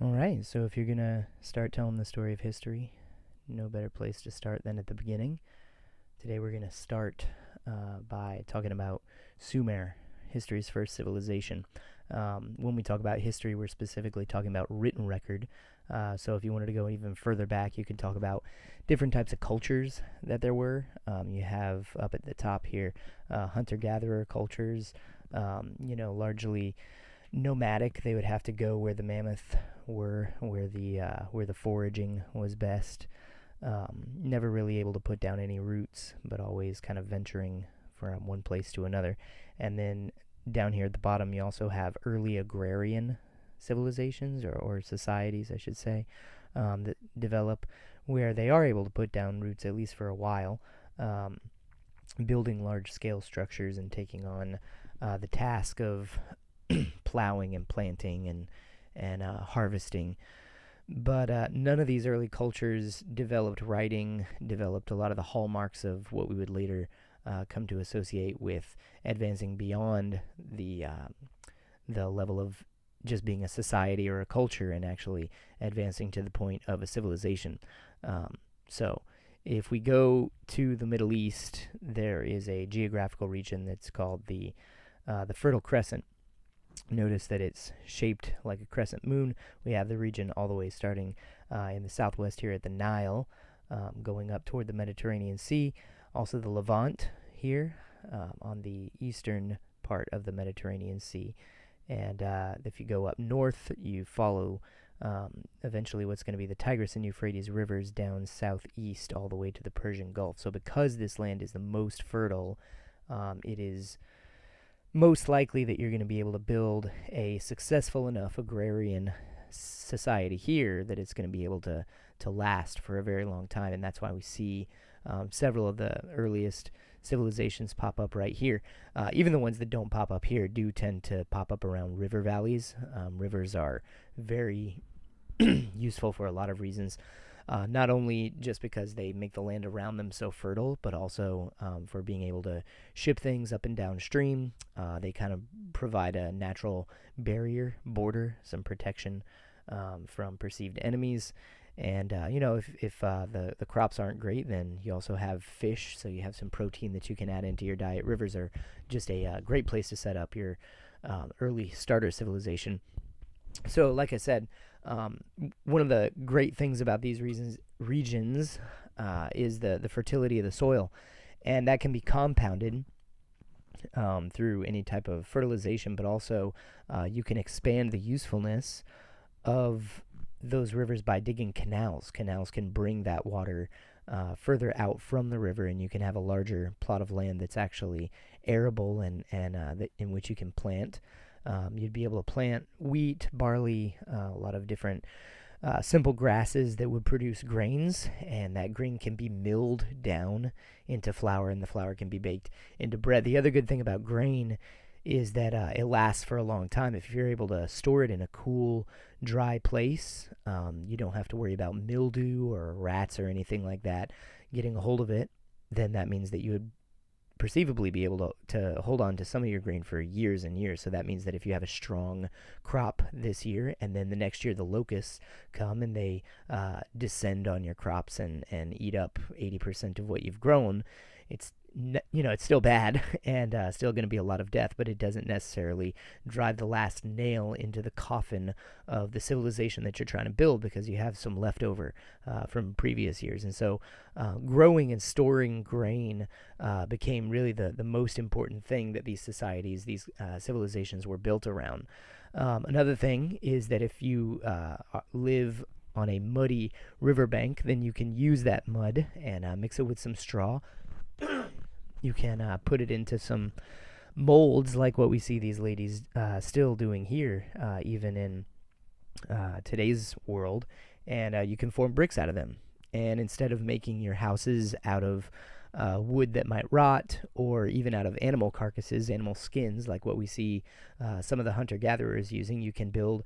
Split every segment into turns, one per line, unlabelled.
All right, so if you're going to start telling the story of history, no better place to start than at the beginning. Today we're going to start by talking about Sumer, history's first civilization. When we talk about history, we're specifically talking about written record. So if you wanted to go even further back, you could talk about different types of cultures that there were. You have up at the top here hunter-gatherer cultures, largely nomadic. They would have to go where the mammoth were, where the foraging was best. Never really able to put down any roots, but always kind of venturing from one place to another. And then down here at the bottom, you also have early agrarian civilizations or societies, I should say, that develop where they are able to put down roots at least for a while, building large-scale structures and taking on the task of plowing and planting and harvesting. But none of these early cultures developed writing, developed a lot of the hallmarks of what we would later come to associate with advancing beyond the level of just being a society or a culture and actually advancing to the point of a civilization. So if we go to the Middle East, there is a geographical region that's called the Fertile Crescent. Notice that it's shaped like a crescent moon. We have the region all the way starting in the southwest here at the Nile, going up toward the Mediterranean Sea. Also the Levant here on the eastern part of the Mediterranean Sea. And if you go up north, you follow eventually what's going to be the Tigris and Euphrates rivers down southeast all the way to the Persian Gulf. So because this land is the most fertile, it is most likely that you're going to be able to build a successful enough agrarian society here that it's going to be able to last for a very long time. And that's why we see several of the earliest civilizations pop up right here. Even the ones that don't pop up here do tend to pop up around river valleys. Rivers are very useful for a lot of reasons. Not only just because they make the land around them so fertile, but also for being able to ship things up and downstream. They kind of provide a natural border, some protection from perceived enemies. And, if the crops aren't great, then you also have fish, so you have some protein that you can add into your diet. Rivers are just a great place to set up your early starter civilization. So, like I said, one of the great things about these regions is the fertility of the soil, and that can be compounded through any type of fertilization, but also you can expand the usefulness of those rivers by digging canals. Canals can bring that water further out from the river, and you can have a larger plot of land that's actually arable and in which you can plant. You'd be able to plant wheat, barley, a lot of different simple grasses that would produce grains, and that grain can be milled down into flour, and the flour can be baked into bread. The other good thing about grain is that it lasts for a long time. If you're able to store it in a cool, dry place, you don't have to worry about mildew or rats or anything like that getting a hold of it. Then that means that you would perceivably be able to hold on to some of your grain for years and years. So that means that if you have a strong crop this year, and then the next year the locusts come and they descend on your crops and eat up 80% of what you've grown, it's still bad and still going to be a lot of death, but it doesn't necessarily drive the last nail into the coffin of the civilization that you're trying to build, because you have some leftover from previous years. And so growing and storing grain became really the most important thing that these societies, these civilizations were built around. Another thing is that if you live on a muddy riverbank, then you can use that mud and mix it with some straw. You can put it into some molds like what we see these ladies still doing here, even in today's world, and you can form bricks out of them. And instead of making your houses out of wood that might rot, or even out of animal carcasses, animal skins, like what we see some of the hunter-gatherers using, you can build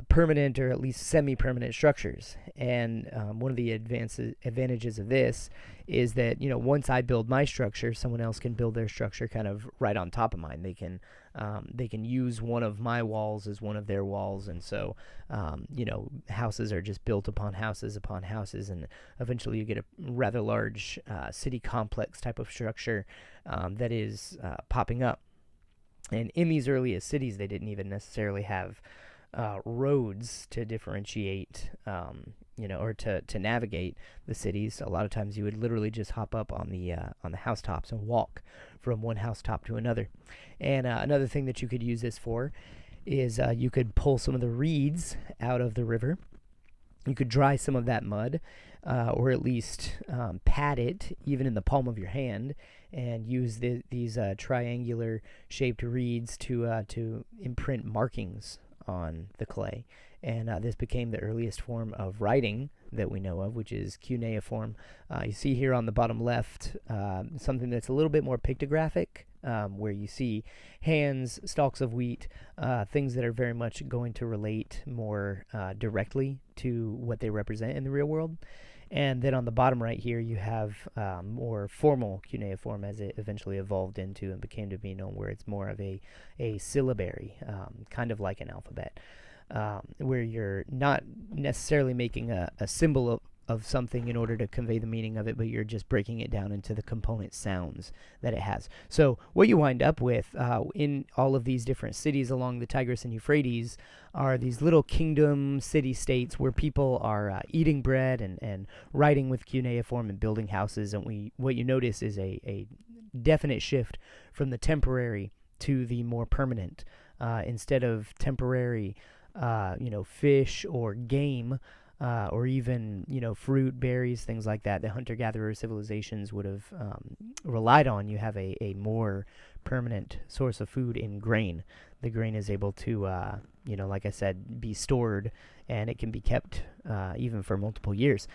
permanent or at least semi-permanent structures. And one of the advantages of this is that, once I build my structure, someone else can build their structure kind of right on top of mine. They can they can use one of my walls as one of their walls, and so houses are just built upon houses, and eventually you get a rather large city complex type of structure that is popping up. And in these earliest cities, they didn't even necessarily have roads to differentiate, or to navigate the cities. A lot of times, you would literally just hop up on the housetops and walk from one housetop to another. And another thing that you could use this for is you could pull some of the reeds out of the river. You could dry some of that mud, or at least pat it, even in the palm of your hand, and use these triangular shaped reeds to imprint markings on the clay. And this became the earliest form of writing that we know of, which is cuneiform. You see here on the bottom left something that's a little bit more pictographic, where you see hands, stalks of wheat, things that are very much going to relate more directly to what they represent in the real world. And then on the bottom right here, you have more formal cuneiform, as it eventually evolved into and became to be known, where it's more of a syllabary, kind of like an alphabet, where you're not necessarily making a symbol of something in order to convey the meaning of it, but you're just breaking it down into the component sounds that it has. So what you wind up with in all of these different cities along the Tigris and Euphrates are these little kingdom city-states where people are eating bread and writing with cuneiform and building houses. And what you notice is a definite shift from the temporary to the more permanent. Instead of temporary, fish or game, or even, fruit, berries, things like that, the hunter-gatherer civilizations would have relied on. You have a more permanent source of food in grain. The grain is able to, like I said, be stored, and it can be kept even for multiple years.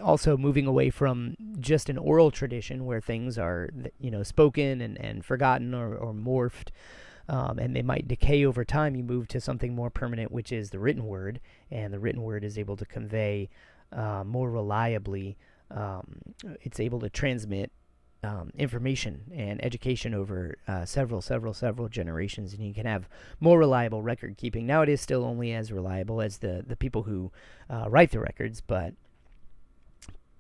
Also, moving away from just an oral tradition where things are, spoken and forgotten or morphed, and they might decay over time, you move to something more permanent, which is the written word, and the written word is able to convey more reliably. It's able to transmit information and education over several generations, and you can have more reliable record keeping. Now it is still only as reliable as the people who write the records, but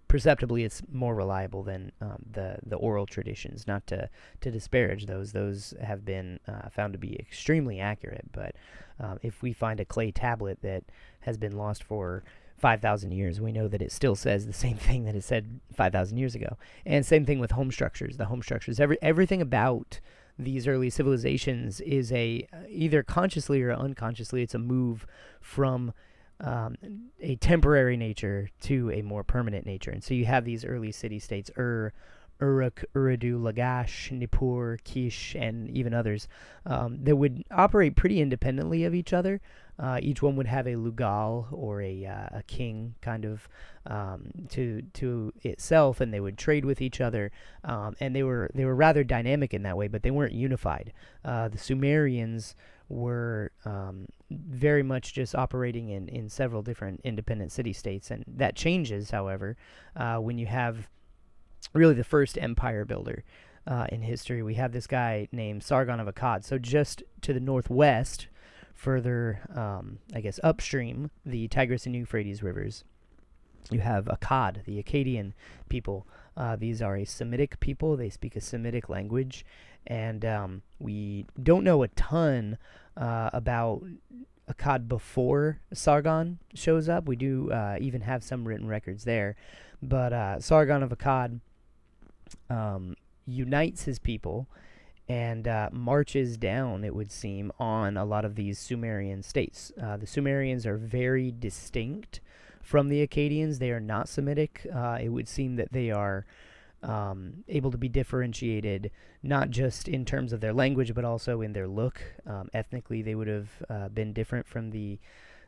perceptibly it's more reliable than the oral traditions. Not to disparage those have been found to be extremely accurate, but if we find a clay tablet that has been lost for 5,000 years, we know that it still says the same thing that it said 5,000 years ago. And same thing with home structures. The home structures, everything about these early civilizations is either consciously or unconsciously, it's a move from a temporary nature to a more permanent nature. And so you have these early city-states, Uruk, Urartu, Lagash, Nippur, Kish, and even others that would operate pretty independently of each other. Each one would have a lugal, or a king, kind of to itself, and they would trade with each other. And they were rather dynamic in that way, but they weren't unified. The Sumerians were very much just operating in several different independent city-states, and that changes, however, when you have really the first empire builder in history. We have this guy named Sargon of Akkad. So just to the northwest, further, upstream, the Tigris and Euphrates rivers, you have Akkad, the Akkadian people. These are a Semitic people. They speak a Semitic language, and we don't know a ton about Akkad before Sargon shows up. We do even have some written records there, but Sargon of Akkad unites his people and marches down, it would seem, on a lot of these Sumerian states. The Sumerians are very distinct from the Akkadians. They are not Semitic. It would seem that they are able to be differentiated not just in terms of their language, but also in their look. Ethnically, they would have been different from the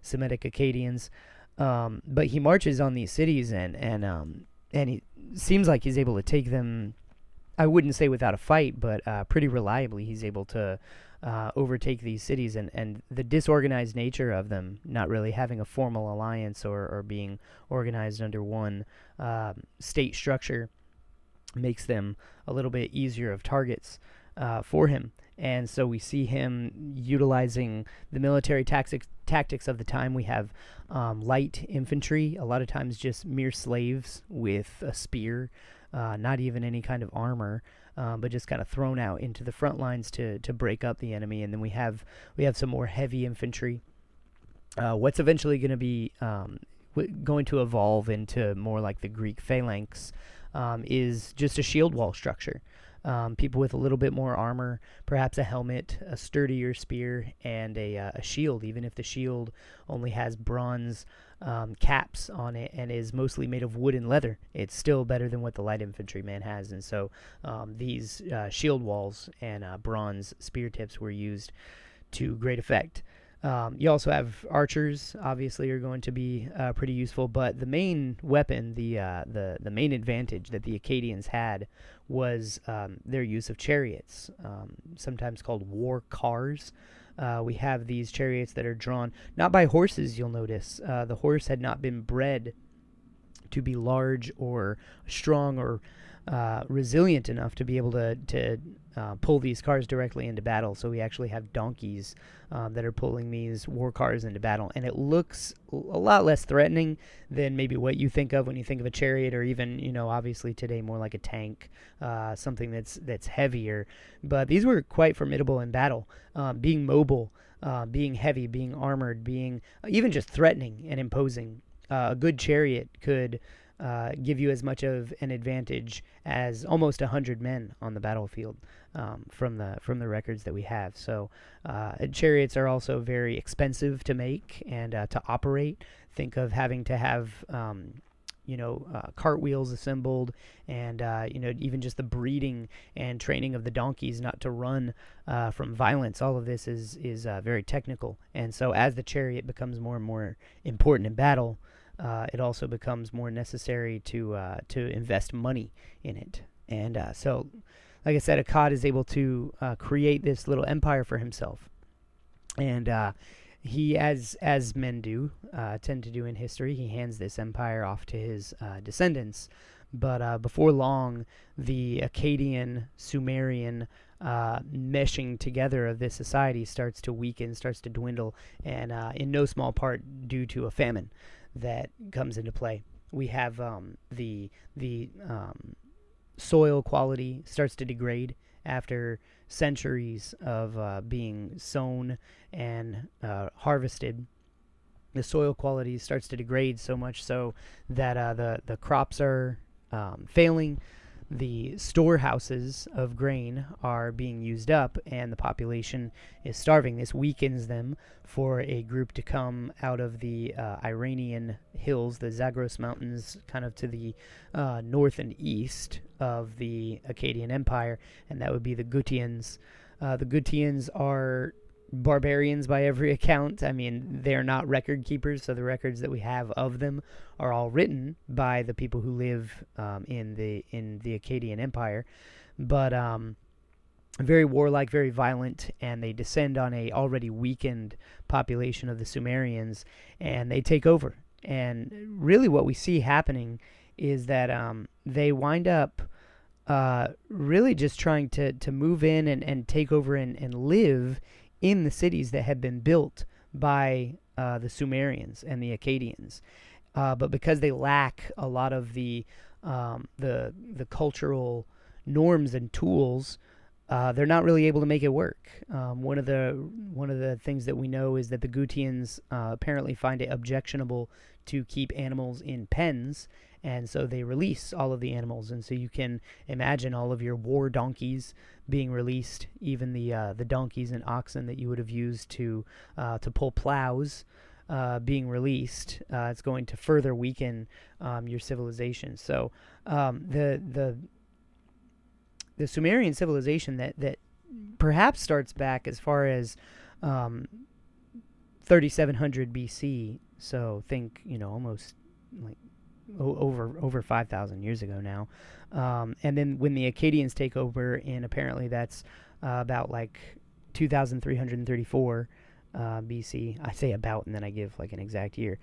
Semitic Akkadians. But he marches on these cities, and he seems like he's able to take them, I wouldn't say without a fight, but pretty reliably. He's able to overtake these cities, and the disorganized nature of them, not really having a formal alliance or being organized under one state structure, makes them a little bit easier of targets for him. And so we see him utilizing the military tactics of the time. We have light infantry, a lot of times just mere slaves with a spear, not even any kind of armor, but just kind of thrown out into the front lines to break up the enemy. And then we have some more heavy infantry. What's eventually going to be going to evolve into more like the Greek phalanx is just a shield wall structure. People with a little bit more armor, perhaps a helmet, a sturdier spear, and a shield, even if the shield only has bronze caps on it and is mostly made of wood and leather. It's still better than what the light infantryman has. And so these shield walls and bronze spear tips were used to great effect. You also have archers, obviously, are going to be pretty useful, but the main weapon, the main advantage that the Akkadians had was their use of chariots, sometimes called war cars. We have these chariots that are drawn not by horses, you'll notice. The horse had not been bred to be large or strong or resilient enough to be able to pull these cars directly into battle. So we actually have donkeys that are pulling these war cars into battle, and it looks a lot less threatening than maybe what you think of when you think of a chariot, or even, obviously today more like a tank, something that's heavier. But these were quite formidable in battle, being mobile, being heavy, being armored, being even just threatening and imposing. A good chariot could give you as much of an advantage as almost 100 men on the battlefield, from the records that we have. So chariots are also very expensive to make and to operate. Think of having to have cartwheels assembled, and even just the breeding and training of the donkeys not to run from violence. All of this is very technical, and so as the chariot becomes more and more important in battle, it also becomes more necessary to invest money in it. And so, like I said, Akkad is able to create this little empire for himself. And he, as men do, tend to do in history, he hands this empire off to his descendants. But before long, the Akkadian, Sumerian meshing together of this society starts to weaken, starts to dwindle, and in no small part due to a famine that comes into play. We have the soil quality starts to degrade after centuries of being sown and harvested. The soil quality starts to degrade so much so that the crops are failing. The storehouses of grain are being used up, and the population is starving. This weakens them for a group to come out of the Iranian hills, the Zagros Mountains, kind of to the north and east of the Akkadian Empire, and that would be the Gutians. The Gutians are barbarians by every account. I mean, they're not record keepers, so the records that we have of them are all written by the people who live in the Akkadian Empire. But very warlike, very violent, and they descend on a already weakened population of the Sumerians, and they take over. And really what we see happening is that they wind up really just trying to move in and take over and live in the cities that had been built by the Sumerians and the Akkadians. But because they lack a lot of the cultural norms and tools, they're not really able to make it work. One of the things that we know is that the Gutians apparently find it objectionable to keep animals in pens, and so they release all of the animals. And so you can imagine all of your war donkeys being released, even the donkeys and oxen that you would have used to pull plows being released. It's going to further weaken your civilization. So the Sumerian civilization that perhaps starts back as far as 3700 BC. So think, almost like over 5,000 years ago now. And then when the Akkadians take over, and apparently that's about like 2,334 BC. I say about, and then I give like an exact year.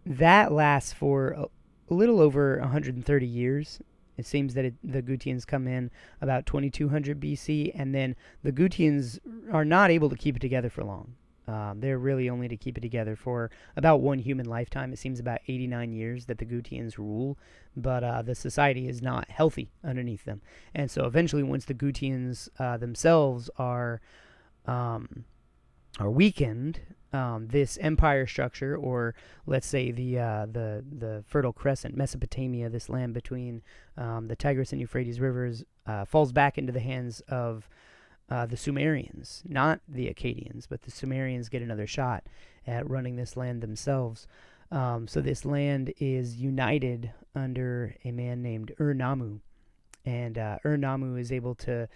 That lasts for a little over 130 years. It seems that the Gutians come in about 2200 BC, and then the Gutians are not able to keep it together for long. They're really only to keep it together for about one human lifetime. It seems about 89 years that the Gutians rule, but the society is not healthy underneath them. And so eventually, once the Gutians themselves are weakened, this empire structure, or let's say the Fertile Crescent, Mesopotamia, this land between the Tigris and Euphrates rivers, falls back into the hands of the Sumerians, not the Akkadians, but the Sumerians get another shot at running this land themselves. So this land is united under a man named Ur-Nammu, and Ur-Nammu is able to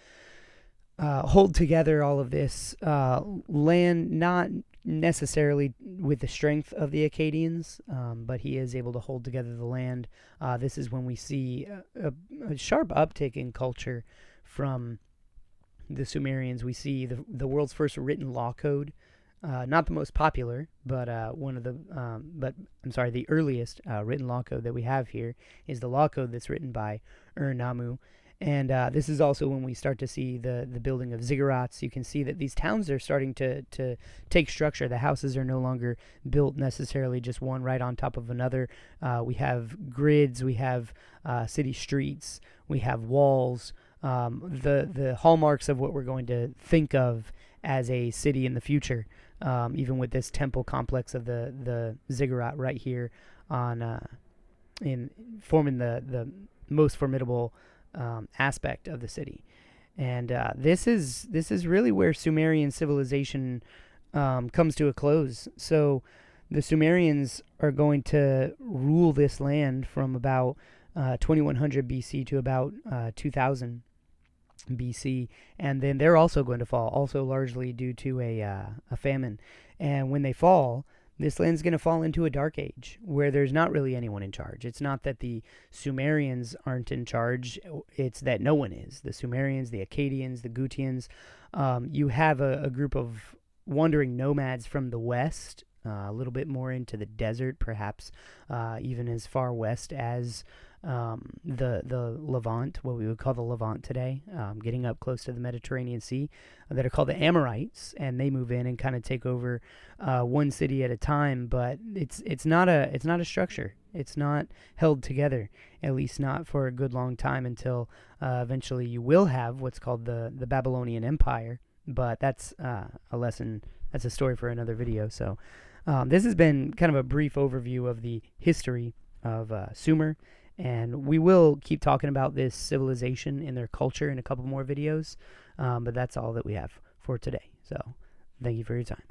hold together all of this land, not necessarily with the strength of the Akkadians, but he is able to hold together the land. This is when we see a sharp uptick in culture from the Sumerians. We see the world's first written law code, not the most popular, but the earliest written law code that we have here is the law code that's written by Ur-Nammu. And this is also when we start to see the building of ziggurats. You can see that these towns are starting to take structure. The houses are no longer built necessarily just one right on top of another. We have grids, we have city streets, we have walls. The hallmarks of what we're going to think of as a city in the future, even with this temple complex of the ziggurat right here in forming the most formidable aspect of the city. And this is really where Sumerian civilization comes to a close. So the Sumerians are going to rule this land from about 2100 BC to about 2000 BC, and then they're also going to fall, also largely due to a famine. And when they fall, this land's going to fall into a dark age where there's not really anyone in charge. It's not that the Sumerians aren't in charge, it's that no one is. The Sumerians, the Akkadians, the Gutians. You have a group of wandering nomads from the west, a little bit more into the desert, perhaps even as far west as the Levant, what we would call the Levant today, getting up close to the Mediterranean Sea, that are called the Amorites, and they move in and kind of take over one city at a time. But it's not a structure. It's not held together, at least not for a good long time, until eventually you will have what's called the Babylonian Empire. But that's a lesson. That's a story for another video. So this has been kind of a brief overview of the history of Sumer. And we will keep talking about this civilization and their culture in a couple more videos. But that's all that we have for today. So thank you for your time.